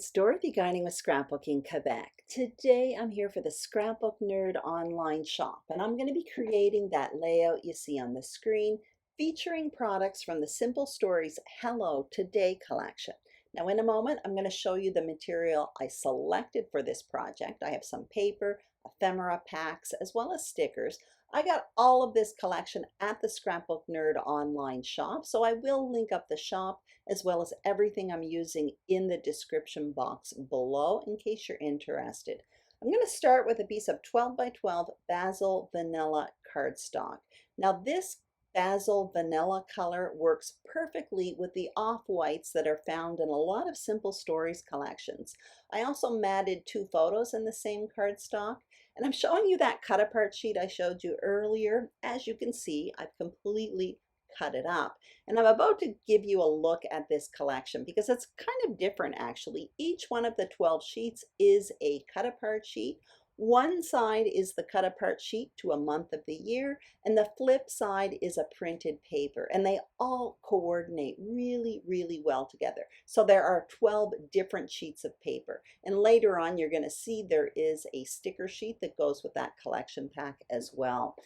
It's Dorothy Guiding with Scrapbooking Quebec. Today I'm here for the Scrapbook Nerd Online Shop, and I'm going to be creating that layout you see on the screen featuring products from the Simple Stories Hello Today collection. Now in a moment I'm going to show you the material I selected for this project. I have some paper, ephemera packs, as well as stickers. I got all of this collection at the Scrapbook Nerd Online Shop, so I will link up the shop as well as everything I'm using in the description box below in case you're interested. I'm going to start with a piece of 12 by 12 Basil Vanilla cardstock. Now this Basil Vanilla color works perfectly with the off-whites that are found in a lot of Simple Stories collections. I also matted two photos in the same cardstock, and I'm showing you that cut apart sheet I showed you earlier. As you can see, I've completely cut it up. And I'm about to give you a look at this collection because it's kind of different actually. Each one of the 12 sheets is a cut apart sheet. One side is the cut apart sheet to a month of the year, and the flip side is a printed paper, and they all coordinate really, really well together. So there are 12 different sheets of paper, and later on you're going to see there is a sticker sheet that goes with that collection pack as well.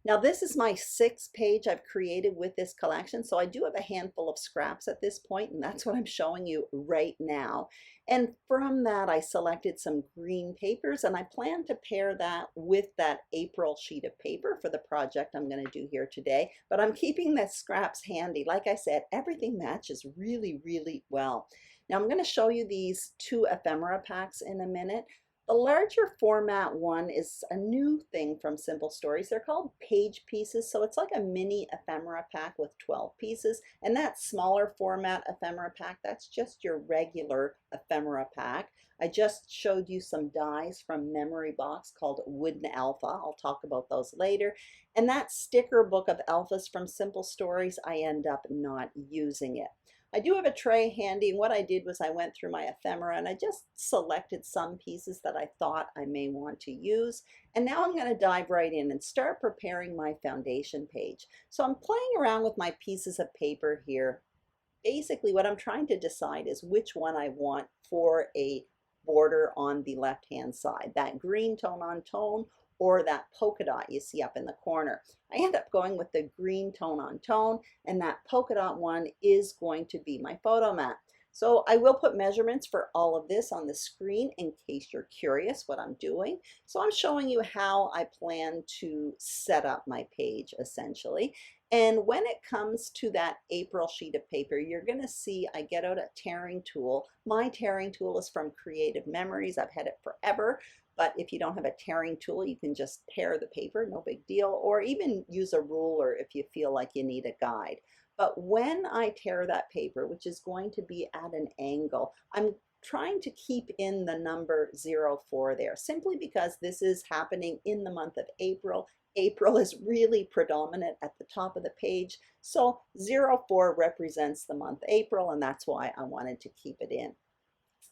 Now this is my 6th page I've created with this collection, so I do have a handful of scraps at this point, and that's what I'm showing you right now. And from that I selected some green papers, and I plan to pair that with that April sheet of paper for the project I'm going to do here today. But I'm keeping the scraps handy. Like I said, everything matches really, really well. Now I'm going to show you these two ephemera packs in a minute. The larger format one is a new thing from Simple Stories. They're called page pieces, so it's like a mini ephemera pack with 12 pieces. And that smaller format ephemera pack, that's just your regular ephemera pack. I just showed you some dies from Memory Box called Wooden Alpha. I'll talk about those later. And that sticker book of alphas from Simple Stories, I end up not using it. I do have a tray handy, and what I did was I went through my ephemera and I just selected some pieces that I thought I may want to use. And now I'm going to dive right in and start preparing my foundation page. So I'm playing around with my pieces of paper here. Basically what I'm trying to decide is which one I want for a border on the left hand side, that green tone on tone or that polka dot you see up in the corner. I end up going with the green tone on tone, and that polka dot one is going to be my photo mat. So I will put measurements for all of this on the screen in case you're curious what I'm doing. So I'm showing you how I plan to set up my page essentially. And when it comes to that April sheet of paper, you're going to see I get out a tearing tool. My tearing tool is from Creative Memories. I've had it forever. But if you don't have a tearing tool, you can just tear the paper, no big deal, or even use a ruler if you feel like you need a guide. But when I tear that paper, which is going to be at an angle, I'm trying to keep in the number 04 there, simply because this is happening in the month of April. April is really predominant at the top of the page, so 04 represents the month April, and that's why I wanted to keep it in.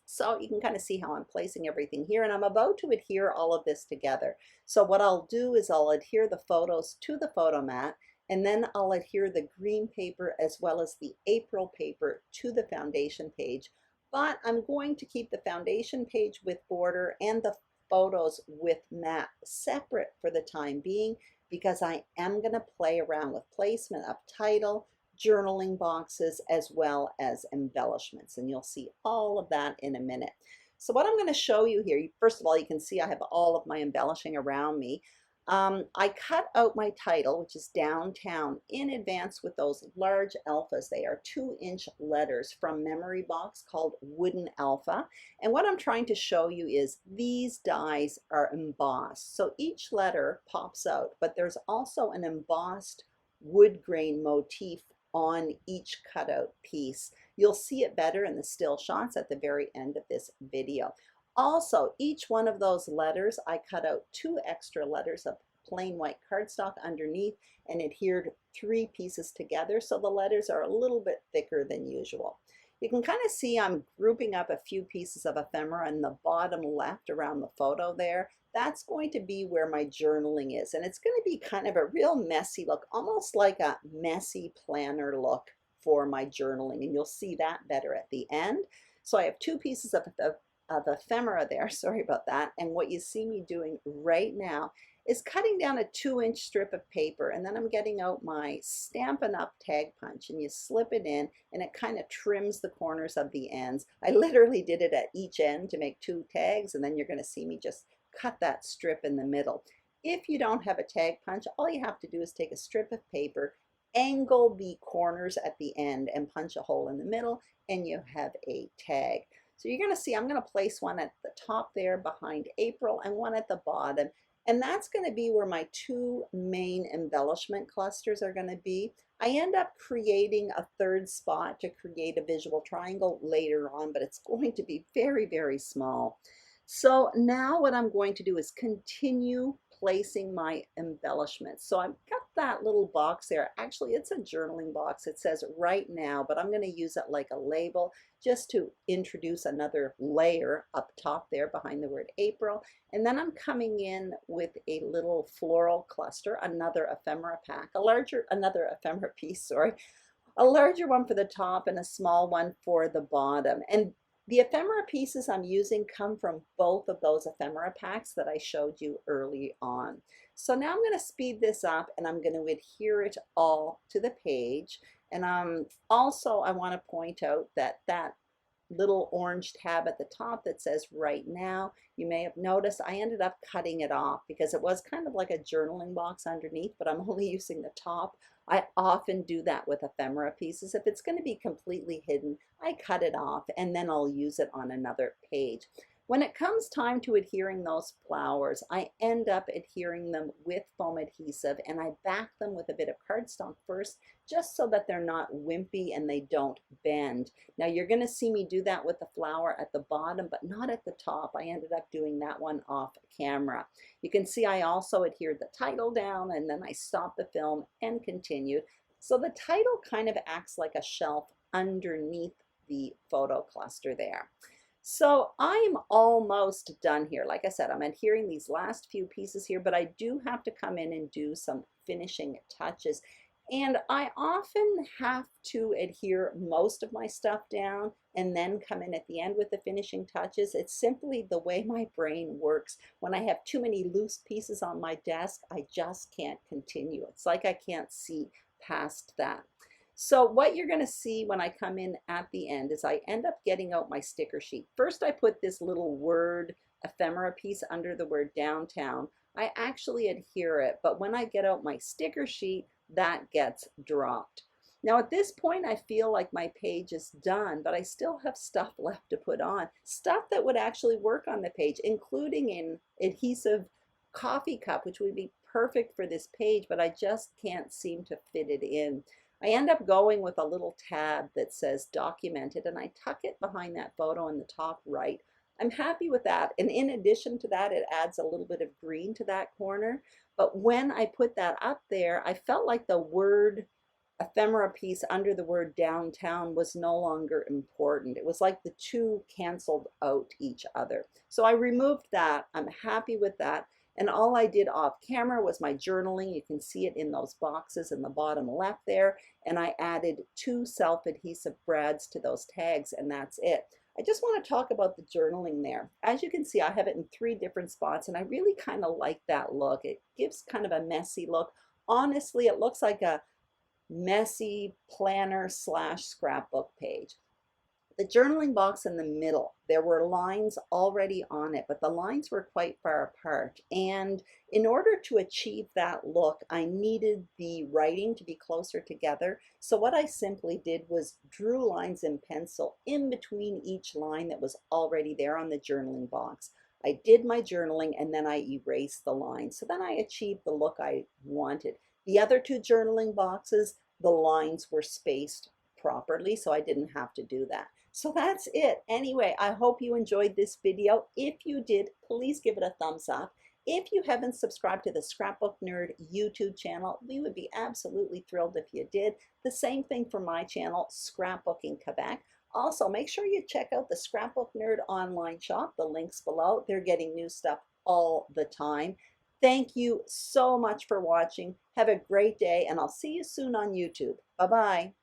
So you can kind of see how I'm placing everything here, and I'm about to adhere all of this together. So what I'll do is I'll adhere the photos to the photo mat, and then I'll adhere the green paper as well as the April paper to the foundation page. But I'm going to keep the foundation page with border and the photos with mat separate for the time being, because I am going to play around with placement of title, journaling boxes, as well as embellishments, and you'll see all of that in a minute. So what I'm going to show you here, first of all, you can see I have all of my embellishing around me. I cut out my title, which is Downtown, in advance with those large alphas. They are 2-inch letters from Memory Box called Wooden Alpha. And what I'm trying to show you is these dies are embossed. So each letter pops out, but there's also an embossed wood grain motif on each cutout piece. You'll see it better in the still shots at the very end of this video. Also, each one of those letters, I cut out 2 extra letters of plain white cardstock underneath and adhered 3 pieces together, so the letters are a little bit thicker than usual. You can kind of see I'm grouping up a few pieces of ephemera in the bottom left around the photo there. That's going to be where my journaling is, and it's going to be kind of a real messy look, almost like a messy planner look for my journaling, and you'll see that better at the end. So I have two pieces of ephemera there, sorry about that. And what you see me doing right now is cutting down a 2-inch strip of paper, and then I'm getting out my Stampin' Up! Tag punch, and you slip it in and it kind of trims the corners of the ends. I literally did it at each end to make 2 tags, and then you're going to see me just cut that strip in the middle. If you don't have a tag punch, all you have to do is take a strip of paper, angle the corners at the end, and punch a hole in the middle, and you have a tag. So you're going to see I'm going to place one at the top there behind April and one at the bottom. And that's going to be where my 2 main embellishment clusters are going to be. I end up creating a 3rd spot to create a visual triangle later on, but it's going to be very, very small. So now what I'm going to do is continue placing my embellishments. So I've got that little box there. Actually, it's a journaling box. It says right now, but I'm going to use it like a label just to introduce another layer up top there behind the word April. And then I'm coming in with a little floral cluster, another ephemera pack, another ephemera piece, sorry, a larger one for the top and a small one for the bottom. And the ephemera pieces I'm using come from both of those ephemera packs that I showed you early on. So now I'm going to speed this up and I'm going to adhere it all to the page. And also I want to point out that that little orange tab at the top that says right now, you may have noticed I ended up cutting it off because it was kind of like a journaling box underneath, but I'm only using the top. I often do that with ephemera pieces. If it's going to be completely hidden, I cut it off and then I'll use it on another page. When it comes time to adhering those flowers, I end up adhering them with foam adhesive, and I back them with a bit of cardstock first, just so that they're not wimpy and they don't bend. Now you're going to see me do that with the flower at the bottom, but not at the top. I ended up doing that one off camera. You can see I also adhered the title down, and then I stopped the film and continued. So the title kind of acts like a shelf underneath the photo cluster there. So I'm almost done here. Like I said, I'm adhering these last few pieces here, but I do have to come in and do some finishing touches. And I often have to adhere most of my stuff down and then come in at the end with the finishing touches. It's simply the way my brain works. When I have too many loose pieces on my desk, I just can't continue. It's like I can't see past that. So what you're going to see when I come in at the end is I end up getting out my sticker sheet. First, I put this little word ephemera piece under the word downtown. I actually adhere it, but when I get out my sticker sheet, that gets dropped. Now at this point, I feel like my page is done, but I still have stuff left to put on. Stuff that would actually work on the page, including an adhesive coffee cup, which would be perfect for this page, but I just can't seem to fit it in. I end up going with a little tab that says documented, and I tuck it behind that photo in the top right. I'm happy with that, and in addition to that, it adds a little bit of green to that corner. But when I put that up there, I felt like the word ephemera piece under the word downtown was no longer important. It was like the two canceled out each other. So I removed that. I'm happy with that. And all I did off camera was my journaling. You can see it in those boxes in the bottom left there. And I added 2 self-adhesive brads to those tags, and that's it. I just want to talk about the journaling there. As you can see, I have it in 3 different spots, and I really kind of like that look. It gives kind of a messy look. Honestly, it looks like a messy planner / scrapbook page. The journaling box in the middle, there were lines already on it, but the lines were quite far apart. And in order to achieve that look, I needed the writing to be closer together. So what I simply did was drew lines in pencil in between each line that was already there on the journaling box. I did my journaling and then I erased the lines. So then I achieved the look I wanted. The other 2 journaling boxes, the lines were spaced properly, so I didn't have to do that. So that's it. Anyway, I hope you enjoyed this video. If you did, please give it a thumbs up. If you haven't subscribed to the Scrapbook Nerd YouTube channel, we would be absolutely thrilled if you did. The same thing for my channel, Scrapbooking Quebec. Also, make sure you check out the Scrapbook Nerd Online Shop. The link's below. They're getting new stuff all the time. Thank you so much for watching. Have a great day, and I'll see you soon on YouTube. Bye-bye.